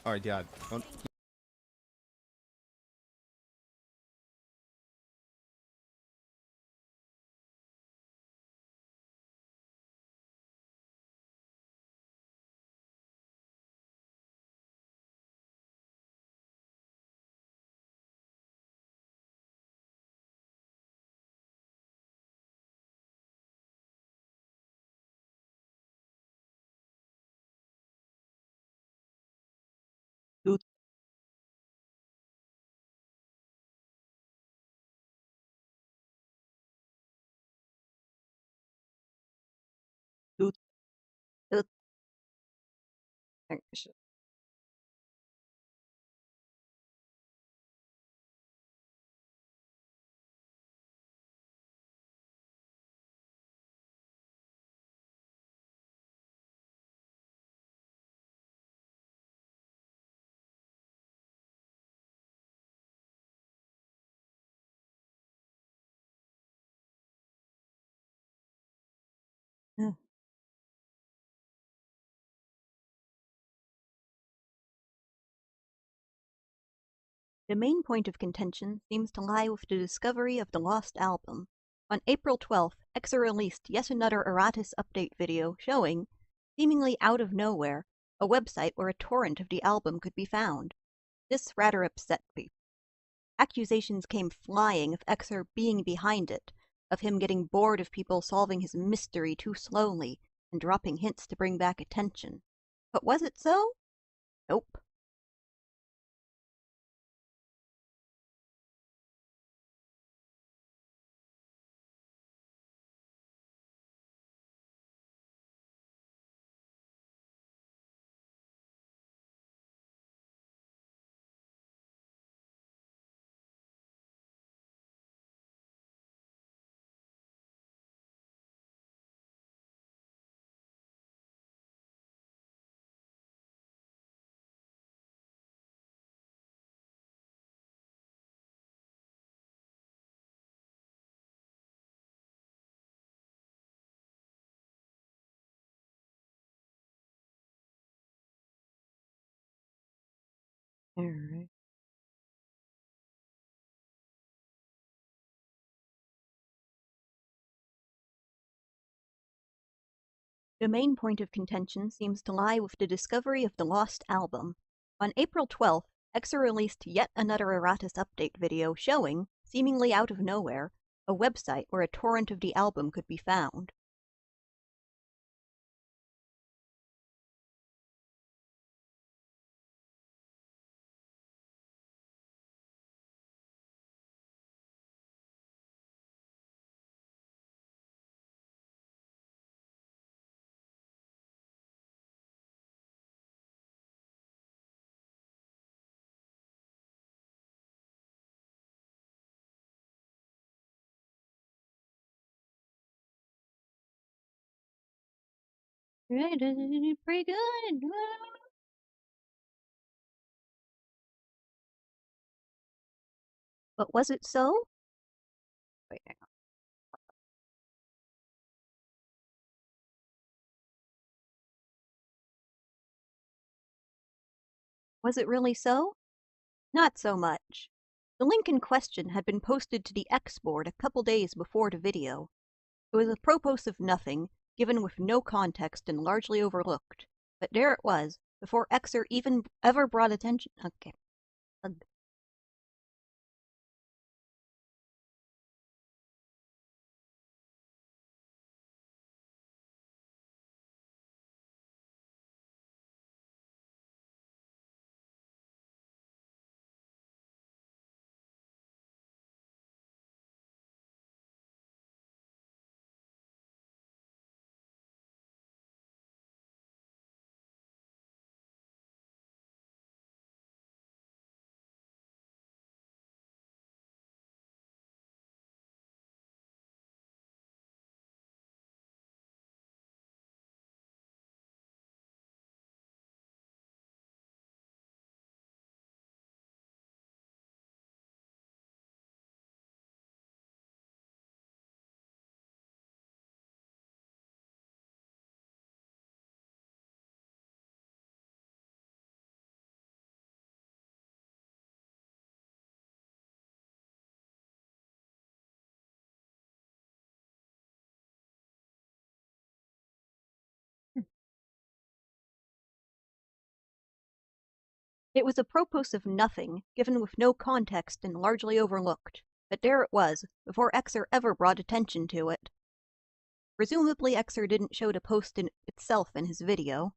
Alright, yeah. Toot, toot, toot. The main point of contention seems to lie with the discovery of the lost album. On April 12th, EXA released yet another Eratus update video showing, seemingly out of nowhere, a website where a torrent of the album could be found. This rather upset people. Accusations came flying of EXA being behind it, of him getting bored of people solving his mystery too slowly and dropping hints to bring back attention. But was it so? Nope. Alright. The main point of contention seems to lie with the discovery of the lost album. On April 12th, EXA released yet another Eratus update video showing, seemingly out of nowhere, a website where a torrent of the album could be found. Pretty good. But was it so? Wait, hang on. Was it really so? Not so much. The link in question had been posted to the X board a couple days before the video. It was apropos of nothing, given with no context and largely overlooked. But there it was, before Exer even ever brought attention. Okay. It was apropos of nothing, given with no context and largely overlooked, but there it was, before Xer ever brought attention to it. Presumably Xer didn't show the post in itself in his video.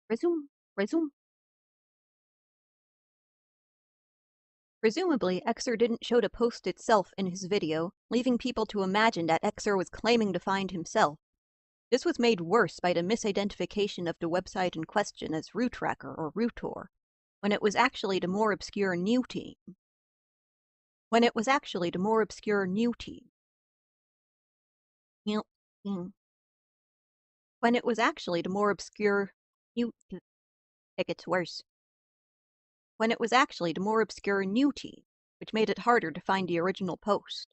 Resume. Presumably, Xer didn't show the post itself in his video, leaving people to imagine that Xer was claiming to find himself. This was made worse by the misidentification of the website in question as RooTracker or Rootor, when it was actually the more obscure new team. When it was actually the more obscure new team. When it was actually the more obscure new... It gets worse. When it was actually the more obscure new team, which made it harder to find the original post.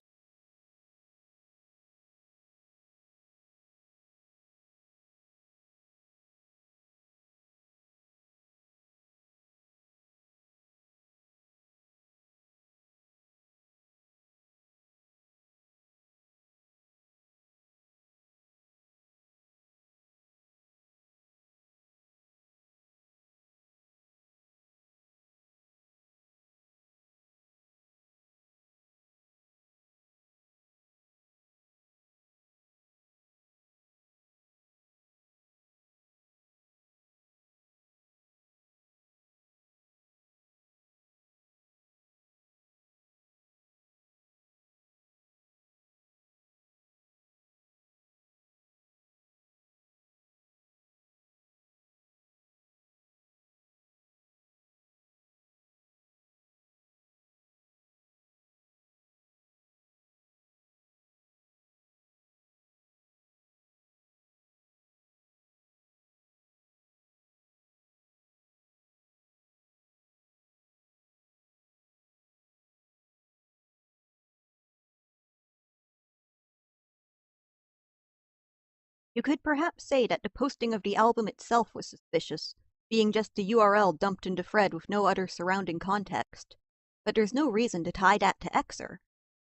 You could perhaps say that the posting of the album itself was suspicious, being just a URL dumped into Fred with no other surrounding context. But there's no reason to tie that to Xer.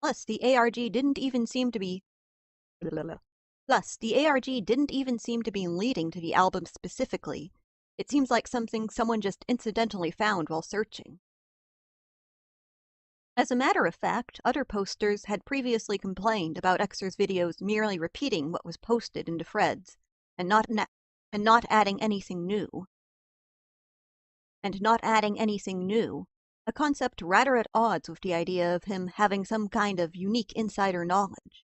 Plus, the ARG didn't even seem to be leading to the album specifically. It seems like something someone just incidentally found while searching. As a matter of fact, other posters had previously complained about Xer's videos merely repeating what was posted into Fred's, and not adding anything new. A concept rather at odds with the idea of him having some kind of unique insider knowledge.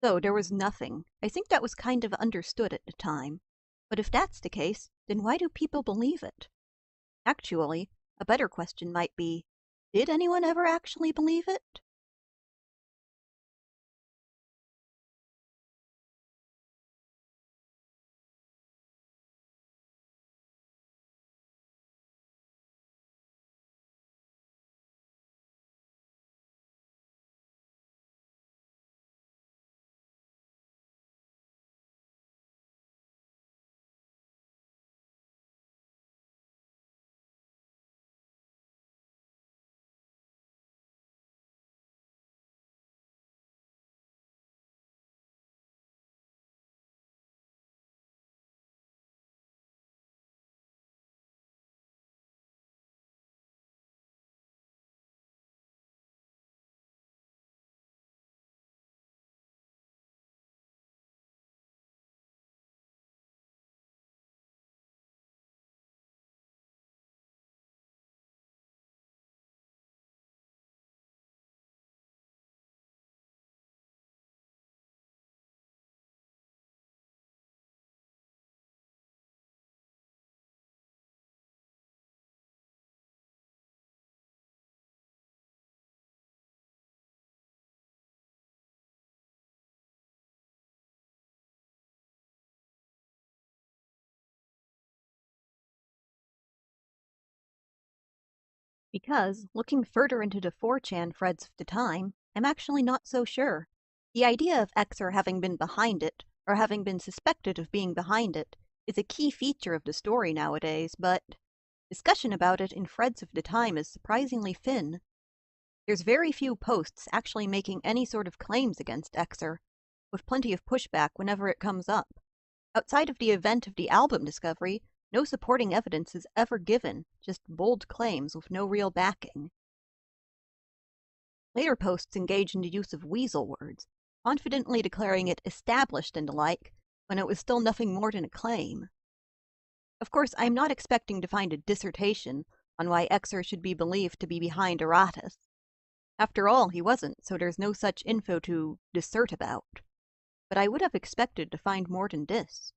So there was nothing. I think that was kind of understood at the time. But if that's the case, then why do people believe it? Actually, a better question might be, did anyone ever actually believe it? Because, looking further into the 4chan threads of the time, I'm actually not so sure. The idea of Xer having been behind it, or having been suspected of being behind it, is a key feature of the story nowadays, but discussion about it in threads of the time is surprisingly thin. There's very few posts actually making any sort of claims against Xer, with plenty of pushback whenever it comes up. Outside of the event of the album discovery, no supporting evidence is ever given, just bold claims with no real backing. Later posts engage in the use of weasel words, confidently declaring it established and the like, when it was still nothing more than a claim. Of course, I am not expecting to find a dissertation on why Xer should be believed to be behind Aratus. After all, he wasn't, so there's no such info to dissert about. But I would have expected to find more than this.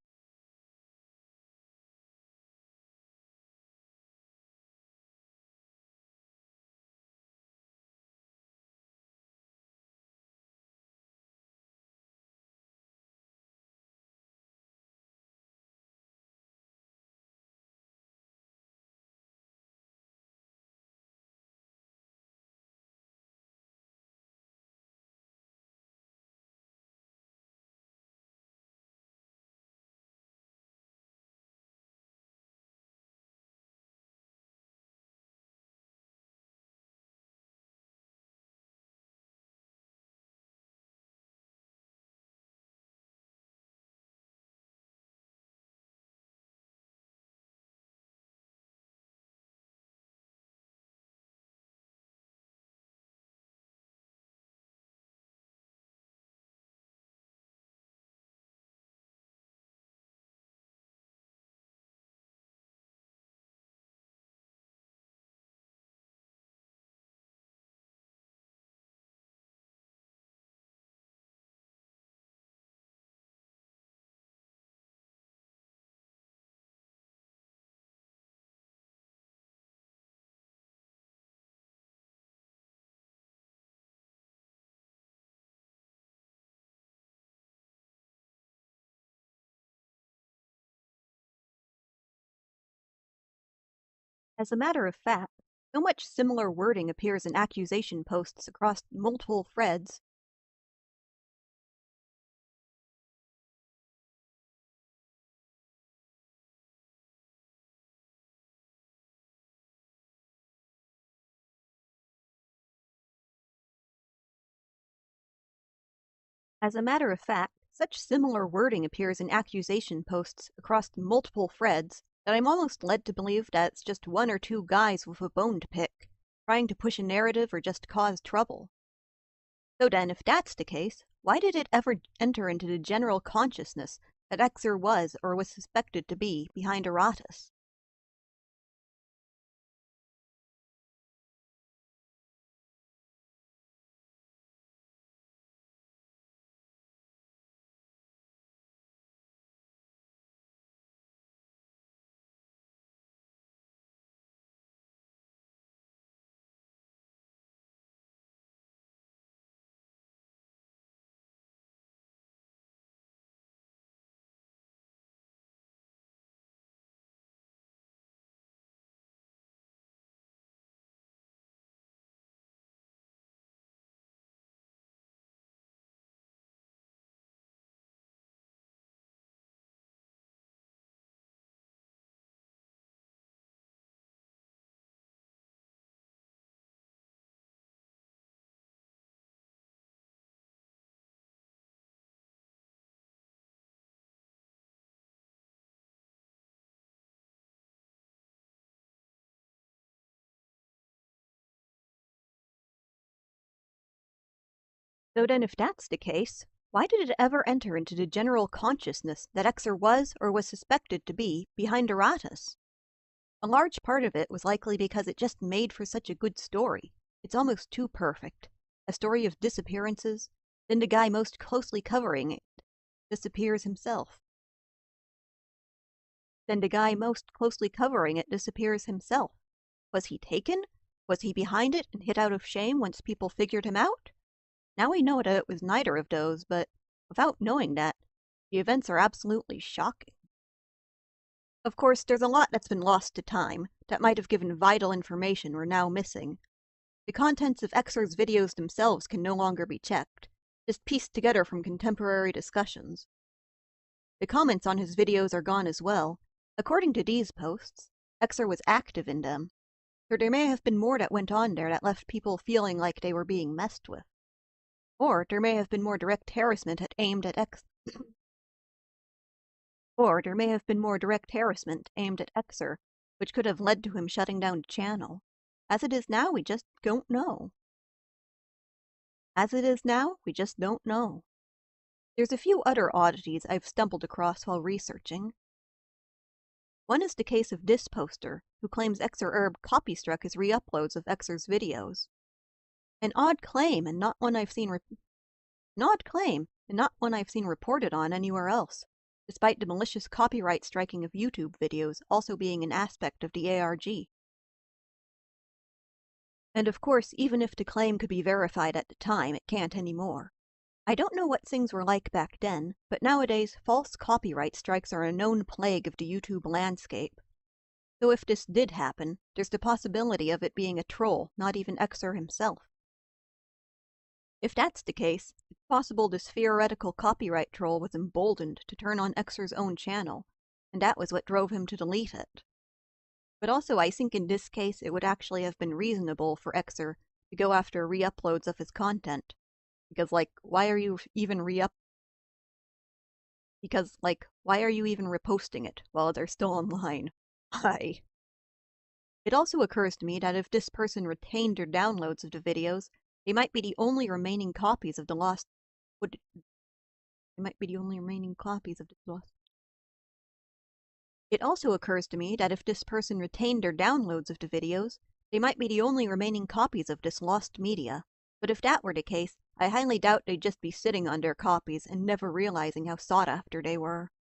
As a matter of fact, so much similar wording appears in accusation posts across multiple threads. As a matter of fact, such similar wording appears in accusation posts across multiple threads that I'm almost led to believe that it's just one or two guys with a bone to pick, trying to push a narrative or just cause trouble. So then, if that's the case, why did it ever enter into the general consciousness that Xer was or was suspected to be behind Aratus? So then, if that's the case, why did it ever enter into the general consciousness that Xer was or was suspected to be behind Aratus? A large part of it was likely because it just made for such a good story. It's almost too perfect. A story of disappearances, then the guy most closely covering it disappears himself. Then the guy most closely covering it disappears himself. Was he taken? Was he behind it and hit out of shame once people figured him out? Now we know that it was neither of those, but without knowing that, the events are absolutely shocking. Of course, there's a lot that's been lost to time, that might have given vital information were now missing. The contents of Xer's videos themselves can no longer be checked, just pieced together from contemporary discussions. The comments on his videos are gone as well. According to these posts, Xer was active in them, so there may have been more that went on there that left people feeling like they were being messed with. Or there may have been more direct harassment aimed at Xer, which could have led to him shutting down the channel. As it is now, we just don't know. There's a few other oddities I've stumbled across while researching. One is the case of this poster, who claims Xer copystruck his re-uploads of Xer's videos. An odd claim, and not one I've seen reported on anywhere else, despite the malicious copyright striking of YouTube videos also being an aspect of the ARG. And of course, even if the claim could be verified at the time, it can't anymore. I don't know what things were like back then, but nowadays false copyright strikes are a known plague of the YouTube landscape. So if this did happen, there's the possibility of it being a troll, not even Xer himself. If that's the case, it's possible this theoretical copyright troll was emboldened to turn on Xer's own channel, and that was what drove him to delete it. But also, I think in this case it would actually have been reasonable for Xer to go after re-uploads of his content. Because, why are you even reposting it while they're still online? Why? It also occurs to me that if this person retained their downloads of the videos, they might be the only remaining copies of the lost. It also occurs to me that if this person retained their downloads of the videos, they might be the only remaining copies of this lost media. But if that were the case, I highly doubt they'd just be sitting on their copies and never realizing how sought after they were.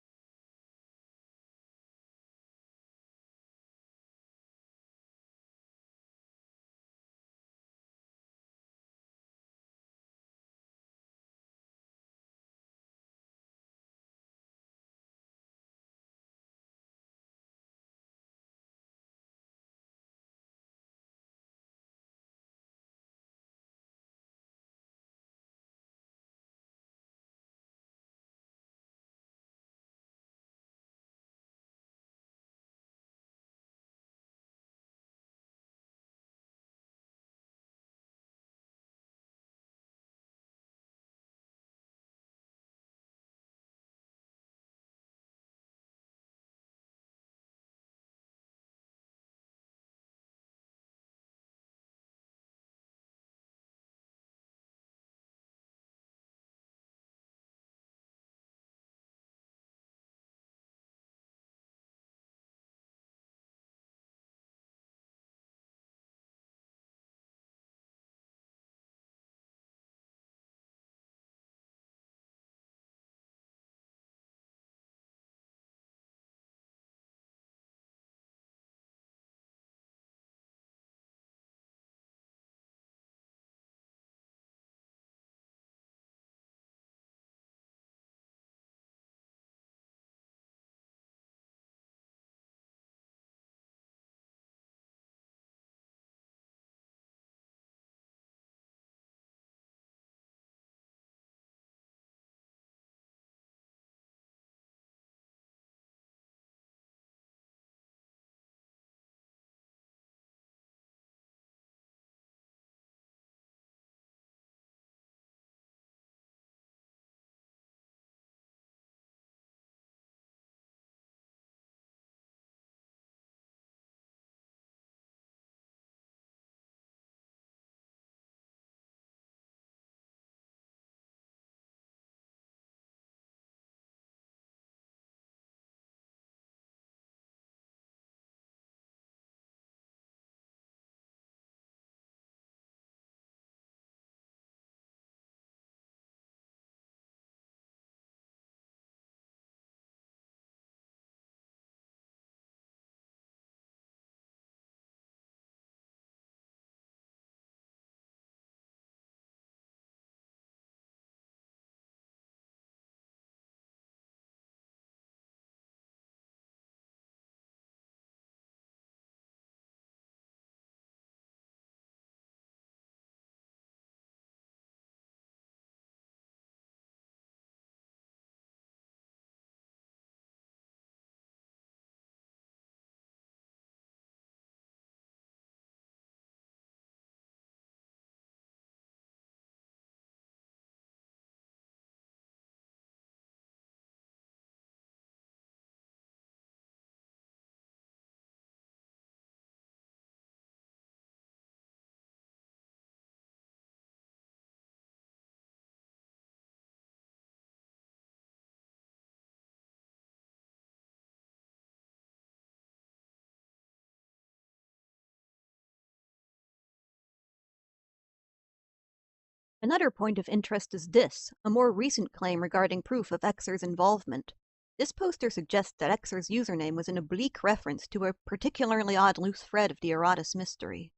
Another point of interest is this, a more recent claim regarding proof of Xer's involvement. This poster suggests that Xer's username was an oblique reference to a particularly odd loose thread of the Eratus mystery.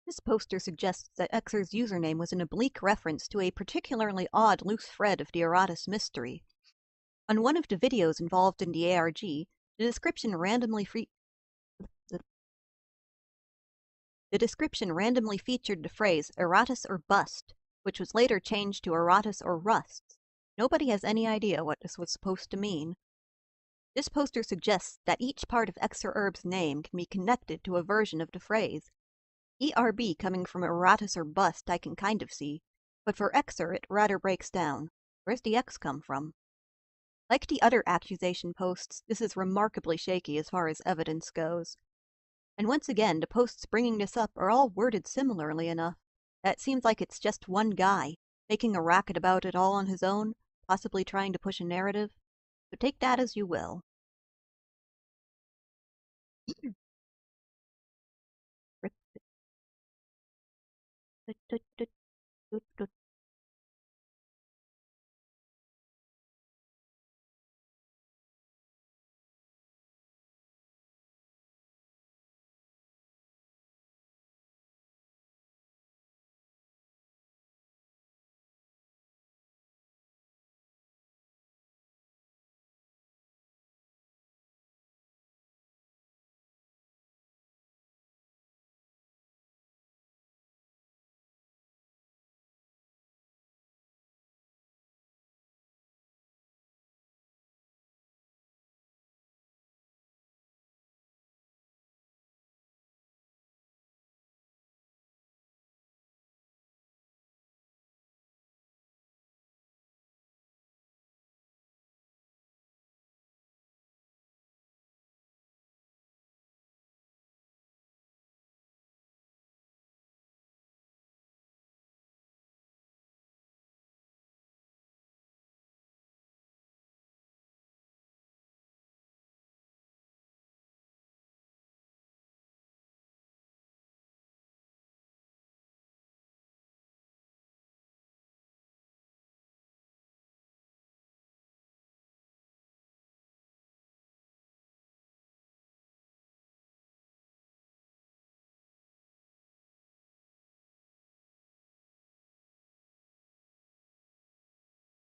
This poster suggests that Xer's username was an oblique reference to a particularly odd loose thread of the Eratus mystery. On one of the videos involved in the ARG, the description randomly featured the phrase Eratus or bust, which was later changed to Eratus or rust. Nobody has any idea what this was supposed to mean. This poster suggests that each part of Xer name can be connected to a version of the phrase. ERB coming from Eratus or bust I can kind of see, but for Xer it rather breaks down. Where's the X come from? Like the other accusation posts, this is remarkably shaky as far as evidence goes. And once again, the posts bringing this up are all worded similarly enough that it seems like it's just one guy, making a racket about it all on his own, possibly trying to push a narrative. So take that as you will.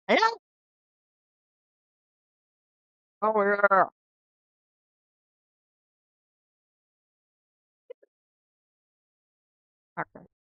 Hello? Oh, yeah. Okay.